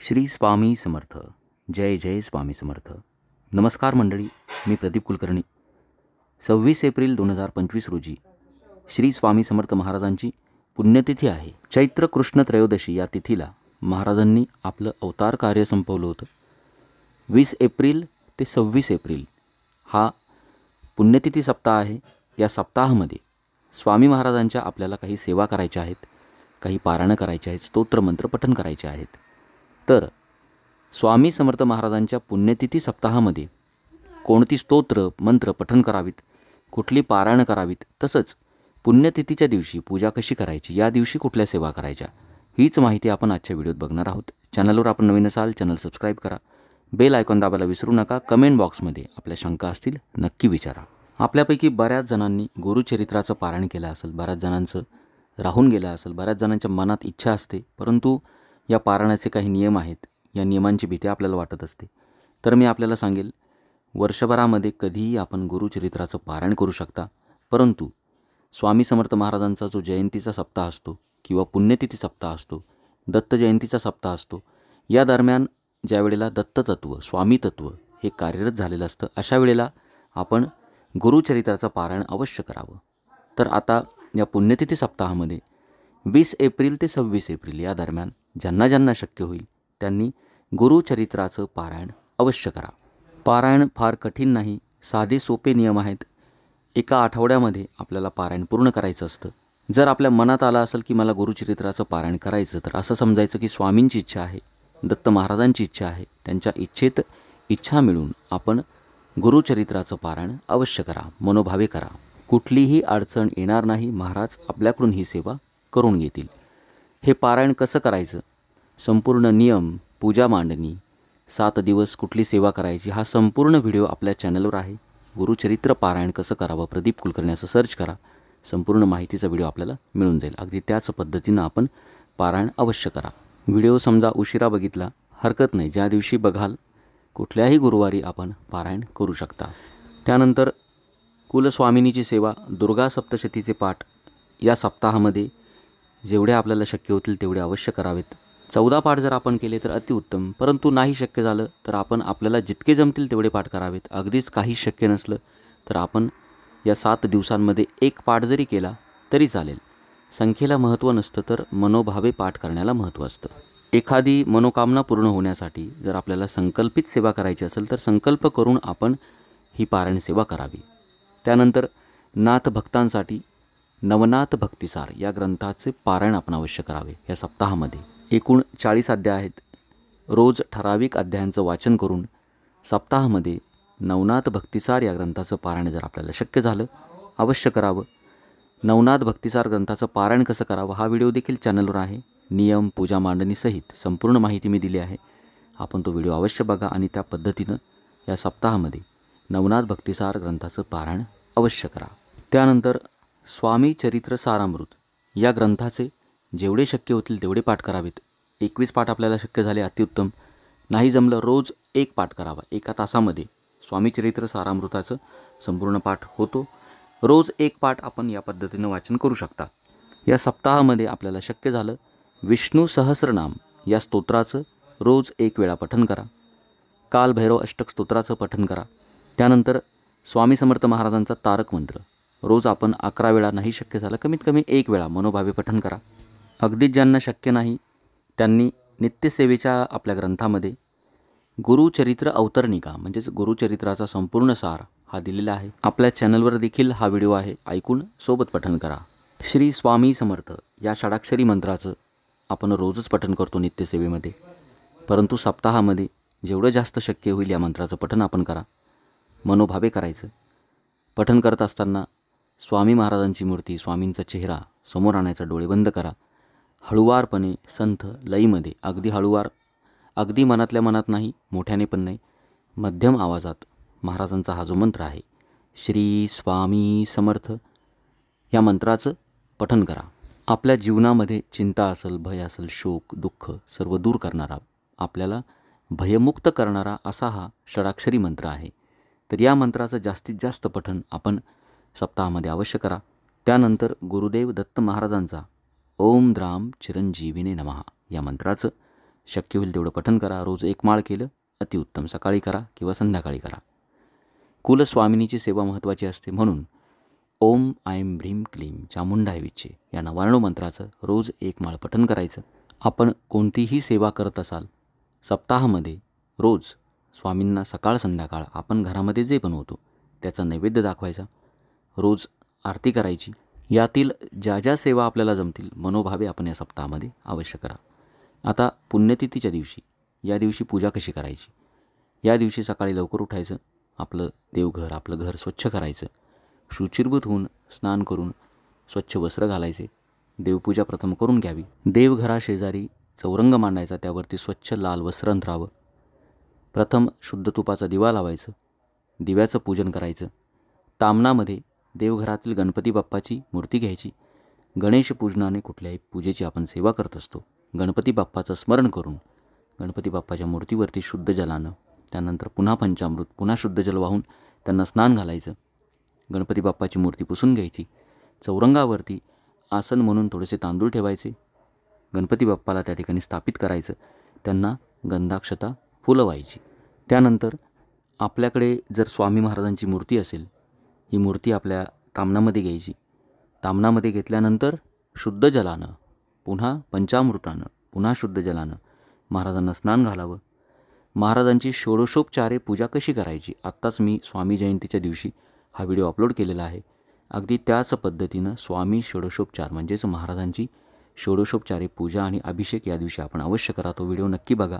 श्री स्वामी समर्थ. जय जय स्वामी समर्थ. नमस्कार मंडळी, मी प्रदीप कुलकर्णी. 26 एप्रिल 2025 रोजी श्री स्वामी समर्थ महाराजांची पुण्यतिथी आहे. चैत्र कृष्ण त्रयोदशी या तिथीला महाराजांनी आपलं अवतार कार्य संपवलं होतं. 20 एप्रिल ते 26 एप्रिल हा पुण्यतिथी सप्ताह आहे. या सप्ताहामध्ये स्वामी महाराजांच्या आपल्याला काही सेवा करायच्या आहेत, काही पारायणं करायचे आहेत, स्तोत्रमंत्र पठण करायचे आहेत. तर स्वामी समर्थ महाराजांच्या पुण्यतिथी सप्ताहामध्ये कोणती स्तोत्र मंत्र पठण करावीत, कुठली पारायणं करावीत, तसंच पुण्यतिथीच्या दिवशी पूजा कशी करायची, या दिवशी कुठल्या सेवा करायच्या, हीच माहिती आपण आजच्या व्हिडिओत बघणार आहोत. चॅनलवर आपण नवीन असाल चॅनल सबस्क्राईब करा, बेल आयकॉन दाबायला विसरू नका. कमेंट बॉक्समध्ये आपल्या शंका असतील नक्की विचारा. आपल्यापैकी बऱ्याच जणांनी गुरुचरित्राचं पारायण केलं असेल, बऱ्याच जणांचं राहून गेलं असेल, बऱ्याच जणांच्या मनात इच्छा असते, परंतु या पारायणाचे काही नियम आहेत, या नियमांची भीती आपल्याला वाटत असते. तर मी आपल्याला सांगेल, वर्षभरामध्ये कधीही आपण गुरुचरित्राचं पारायण करू शकता, परंतु स्वामी समर्थ महाराजांचा जो जयंतीचा सप्ताह असतो किंवा पुण्यतिथी सप्ताह असतो, दत्त जयंतीचा सप्ताह असतो, या दरम्यान ज्या वेळेला दत्ततत्व स्वामी तत्व हे कार्यरत झालेलं असतं, अशा वेळेला आपण गुरुचरित्राचं पारायण अवश्य करावं. तर आता या पुण्यतिथी सप्ताहामध्ये 20 एप्रिल ते 26 एप्रिल या दरम्यान ज्यांना शक्य होईल त्यांनी गुरुचरित्राचं पारायण अवश्य करा. पारायण फार कठीण नाही, साधे सोपे नियम आहेत. एका आठवड्यामध्ये आपल्याला पारायण पूर्ण करायचं असतं. जर आपल्या मनात आलं असेल की मला गुरुचरित्राचं पारायण करायचं, तर असं समजायचं की स्वामींची इच्छा आहे, दत्त महाराजांची इच्छा आहे, त्यांच्या इच्छेत इच्छा मिळून आपण गुरुचरित्राचं पारायण अवश्य करा, मनोभावे करा. कुठलीही अडचण येणार नाही, महाराज आपल्याकडून ही सेवा करून घेतील. हे पारायण कसं करायचं, संपूर्ण नियम, पूजा मांडणी, 7 दिवस कुठली सेवा करायची, हा संपूर्ण व्हिडिओ आपल्या चॅनलवर आहे. गुरुचरित्र पारायण कसं करावं, प्रदीप कुलकर्णी असं सर्च करा, संपूर्ण माहितीचा व्हिडिओ आपल्याला मिळून जाईल. अगदी त्याच पद्धतीनं आपण पारायण अवश्य करा. व्हिडिओ समजा उशिरा बघितला हरकत नाही, ज्या दिवशी बघाल कुठल्याही गुरुवारी आपण पारायण करू शकता. त्यानंतर कुलस्वामिनीची सेवा, दुर्गा सप्तशतीचे पाठ या सप्ताहामध्ये जेवढे आपल्याला शक्य होतील तेवढे अवश्य करावेत. 14 पाठ जर आपण केले तर अतिउत्तम, परंतु नाही शक्य झालं तर आपण आपल्याला जितके जमतील तेवढे पाठ करावेत. अगदीच काही शक्य नसलं तर आपण या 7 दिवसांमध्ये 1 पाठ जरी केला तरी चालेल. संख्येला महत्त्व नसतं, तर मनोभावे पाठ करण्याला महत्त्व असतं. एखादी मनोकामना पूर्ण होण्यासाठी जर आपल्याला संकल्पित सेवा करायची असेल तर संकल्प करून आपण ही पारायण सेवा करावी. त्यानंतर नाथ भक्तांसाठी नवनाथ भक्तिसार या ग्रंथाचे पारायण आपण अवश्य करावे. या सप्ताहामध्ये एकूण 40 अध्याय आहेत. रोज ठराविक अध्यायांचं वाचन करून सप्ताहामध्ये नवनाथ भक्तिसार या ग्रंथाचं पारायण जर आपल्याला शक्य झालं अवश्य करावं. नवनाथ भक्तिसार ग्रंथाचं पारायण कसं करावं हा व्हिडिओ देखील चॅनलवर आहे. नियम, पूजा मांडणीसहित संपूर्ण माहिती मी दिली आहे. आपण तो व्हिडिओ अवश्य बघा आणि त्या पद्धतीनं या सप्ताहामध्ये नवनाथ भक्तिसार ग्रंथाचं पारायण अवश्य करा. त्यानंतर स्वामी चरित्र सारामृत या ग्रंथाचे जेवढे शक्य होतील तेवढे पाठ करावेत. 21 पाठ आपल्याला शक्य झाले अतिउत्तम, नाही जमलं रोज 1 पाठ करावा. 1 तासामध्ये स्वामी चरित्र सारामृताचं संपूर्ण पाठ होतो. रोज 1 पाठ आपण या पद्धतीनं वाचन करू शकता. या सप्ताहामध्ये आपल्याला शक्य झालं विष्णू सहस्रनाम या स्तोत्राचं रोज 1 वेळा पठण करा. काल भैरव अष्टक स्तोत्राचं पठण करा. त्यानंतर स्वामी समर्थ महाराजांचा तारक मंत्र रोज आपण 11 वेळा, नाही शक्य झालं कमीत कमी 1 वेळा मनोभावे पठण करा. अगदीच ज्यांना शक्य नाही त्यांनी नित्यसेवेच्या आपल्या ग्रंथामध्ये गुरुचरित्र अवतरणिका म्हणजेच गुरुचरित्राचा संपूर्ण सार हा दिलेला आहे. आपल्या चॅनलवर देखील हा व्हिडिओ आहे, ऐकून सोबत पठण करा. श्री स्वामी समर्थ या षडाक्षरी मंत्राचं आपण रोजच पठण करतो नित्यसेवेमध्ये, परंतु सप्ताहामध्ये जेवढं जास्त शक्य होईल या मंत्राचं पठण आपण करा, मनोभावे करायचं. पठण करत असताना स्वामी महाराजांची मूर्ती, स्वामींचा चेहरा समोर आणायचा, डोळे बंद करा. हळुवारपणे संथ लईमध्ये, अगदी हळुवार, अगदी मनातल्या मनात नाही, मोठ्याने पण नाही, मध्यम आवाजात महाराजांचा हा जो मंत्र आहे श्री स्वामी समर्थ या मंत्राचं पठण करा. आपल्या जीवनामध्ये चिंता असेल, भय असेल, शोक, दुःख सर्व दूर करणारा, आपल्याला भयमुक्त करणारा असा हा षडाक्षरी मंत्र आहे. तर या मंत्राचं जास्तीत जास्त पठण आपण सप्ताहामध्ये अवश्य करा. त्यानंतर गुरुदेव दत्त महाराजांचा ओम द्राम चिरंजीविने नमः या मंत्राचं शक्य होईल तेवढं पठण करा. रोज एक माळ केलं अतिउत्तम. सकाळी करा किंवा संध्याकाळी करा. कुलस्वामिनीची सेवा महत्त्वाची असते म्हणून ओम ऐं ह्रीं क्लीं चामुंडाय विचे या नवार्णव मंत्राचं रोज एक माळ पठण करायचं. आपण कोणतीही सेवा करत असाल सप्ताहामध्ये रोज स्वामींना सकाळ संध्याकाळ आपण घरामध्ये जे बनवतो त्याचा नैवेद्य दाखवायचा. रोज आरती करायची. यातील ज्या ज्या सेवा आपल्याला जमतील मनोभावे आपण या सप्ताहामध्ये अवश्य करा. आता पुण्यतिथीच्या दिवशी या दिवशी पूजा कशी करायची. या दिवशी सकाळी लवकर उठायचं. आपलं देवघर आपलं घर स्वच्छ करायचं. शुचिर्भूत होऊन स्नान करून स्वच्छ वस्त्र घालायचे. देवपूजा प्रथम करून घ्यावी. देवघराशेजारी चौरंग मांडायचा. त्यावरती स्वच्छ लाल वस्त्र अंथरावं. प्रथम शुद्ध तुपाचा दिवा लावायचं. दिव्याचं पूजन करायचं. तामणामध्ये देवघरातील गणपती बाप्पाची मूर्ती घ्यायची. गणेश पूजनाने कुठल्याही पूजेची आपण सेवा करत असतो. गणपती बाप्पाचं स्मरण करून गणपती बाप्पाच्या मूर्तीवरती शुद्ध जलानं त्यानंतर पुन्हा पंचामृत पुन्हा शुद्ध जल वाहून त्यांना स्नान घालायचं. गणपती बाप्पाची मूर्ती पुसून घ्यायची. चौरंगावरती आसन म्हणून थोडेसे तांदूळ ठेवायचे. गणपती बाप्पाला त्या ठिकाणी स्थापित करायचं. त्यांना गंधाक्षता फुलं व्हायची. त्यानंतर आपल्याकडे जर स्वामी महाराजांची मूर्ती असेल ही मूर्ती आपल्या तामणामध्ये घ्यायची. तामणामध्ये घेतल्यानंतर शुद्ध जलानं पुन्हा पंचामृतानं पुन्हा शुद्ध जलानं महाराजांना स्नान घालावं. महाराजांची षोडशोपचारे पूजा कशी करायची आत्ताच मी स्वामी जयंतीच्या दिवशी हा व्हिडिओ अपलोड केलेला आहे. अगदी त्याच पद्धतीनं स्वामी षोडशोपचार म्हणजेच महाराजांची षोडशोपचारे पूजा आणि अभिषेक या दिवशी आपण अवश्य करा. तो व्हिडिओ नक्की बघा.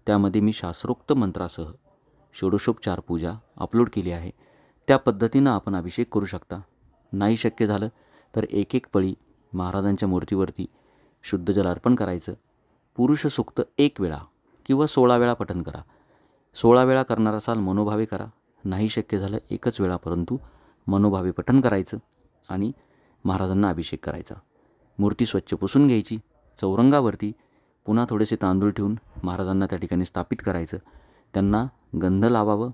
त्यामध्ये मी शास्त्रोक्त मंत्रासह षोडशोपचार पूजा अपलोड केली आहे. त्या पद्धतीनं आपण अभिषेक करू शकता. नाही शक्य झालं तर एक एक पळी महाराजांच्या मूर्तीवरती शुद्ध जल अर्पण करायचं. पुरुष सूक्त 1 वेळा किंवा 16 वेळा पठण करा. 16 वेळा करणार असाल मनोभावे करा. नाही शक्य झालं एकच वेळा परंतु मनोभावे पठण करायचं आणि महाराजांना अभिषेक करायचा. मूर्ती स्वच्छ पुसून घ्यायची. चौरंगावरती पुन्हा थोडेसे तांदूळ ठेवून महाराजांना त्या ठिकाणी स्थापित करायचं. त्यांना गंध लावावं,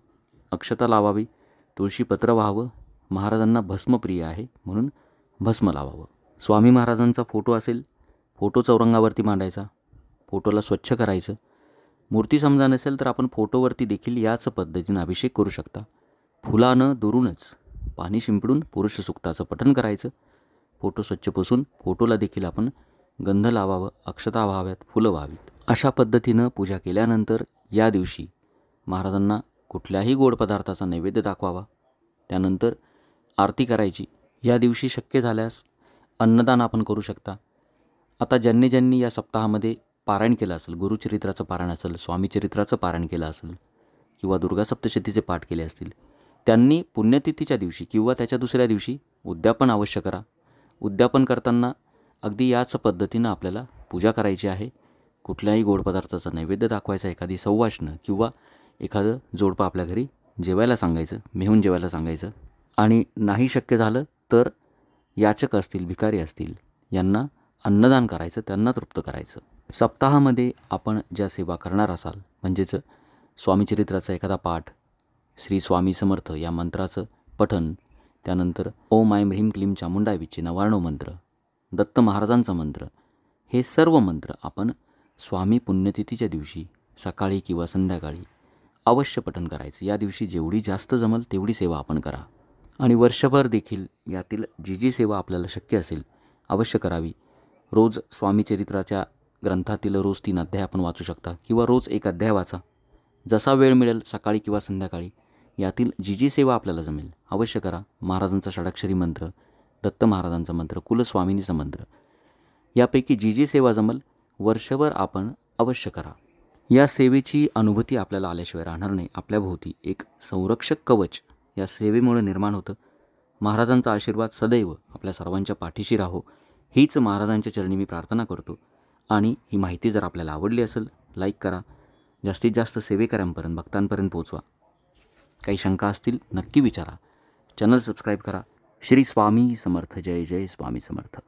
अक्षता लावावी, तुळशीपत्र व्हावं. महाराजांना भस्मप्रिय आहे म्हणून भस्म लावावं. स्वामी महाराजांचा फोटो असेल फोटो चौरंगावरती मांडायचा. फोटोला स्वच्छ करायचं. मूर्ती समजा नसेल तर आपण फोटोवरती देखील याच पद्धतीनं अभिषेक करू शकता. फुलानं दुरूनच पाणी शिंपडून पुरुष सूक्ताचं पठण करायचं. फोटो स्वच्छ पुसून फोटोला देखील आपण गंध लावावं, अक्षता व्हाव्यात, फुलं व्हावीत. अशा पद्धतीनं पूजा केल्यानंतर या दिवशी महाराजांना कुठल्याही गोड पदार्थाचा नैवेद्य दाखवावा. त्यानंतर आरती करायची. या दिवशी शक्य झाल्यास अन्नदान आपण करू शकता. आता ज्यांनी ज्यांनी या सप्ताहामध्ये पारायण केलं असेल, गुरुचरित्राचं पारायण असेल, स्वामीचरित्राचं पारायण केलं असेल किंवा दुर्गा सप्तशतीचे पाठ केले असतील त्यांनी पुण्यतिथीच्या दिवशी किंवा त्याच्या दुसऱ्या दिवशी उद्यापन अवश्य करा. उद्यापन करताना अगदी याच पद्धतीनं आपल्याला पूजा करायची आहे. कुठल्याही गोड पदार्थाचा नैवेद्य दाखवायचा. एखादी सौवाष्ण किंवा एखादं जोडपं आपल्या घरी जेवायला सांगायचं, मेहून जेवायला सांगायचं. आणि नाही शक्य झालं तर याचक असतील, भिकारी असतील यांना अन्नदान करायचं, त्यांना तृप्त करायचं. सप्ताहामध्ये आपण ज्या सेवा करणार असाल म्हणजेच स्वामीचरित्राचा एखादा पाठ, श्री स्वामी समर्थ या मंत्राचं पठण, त्यानंतर ओम ऐं ह्रीं क्लीं चामुंडाय विचे नवार्णव मंत्र, दत्त महाराजांचा मंत्र, हे सर्व मंत्र आपण स्वामी पुण्यतिथीच्या दिवशी सकाळी किंवा संध्याकाळी अवश्य पठण करायचं. या दिवशी जेवढी जास्त जमल तेवढी सेवा आपण करा. आणि वर्षभर देखील यातील जी जी सेवा आपल्याला शक्य असेल अवश्य करावी. रोज स्वामीचरित्राच्या ग्रंथातील रोज 3 अध्याय आपण वाचू शकता किंवा रोज 1 अध्याय वाचा. जसा वेळ मिळेल सकाळी किंवा संध्याकाळी यातील जी जी सेवा आपल्याला जमेल अवश्य करा. महाराजांचा षडाक्षरी मंत्र, दत्त महाराजांचा मंत्र, कुलस्वामिनीचा मंत्र यापैकी जी जी सेवा जमेल वर्षभर आपण अवश्य करा. या सेवेची अनुभूती आपल्याला आल्याशिवाय राहणार नाही. आपल्याभोवती एक संरक्षक कवच या सेवेमुळे निर्माण होतं. महाराजांचा आशीर्वाद सदैव आपल्या सर्वांच्या पाठीशी राहो हीच महाराजांच्या चरणी मी प्रार्थना करतो. आणि ही माहिती जर आपल्याला आवडली असेल लाईक करा. जास्तीत जास्त सेवेकऱ्यांपर्यंत भक्तांपर्यंत पोहोचवा. काही शंका असतील नक्की विचारा. चॅनल सबस्क्राईब करा. श्री स्वामी समर्थ. जय जय स्वामी समर्थ.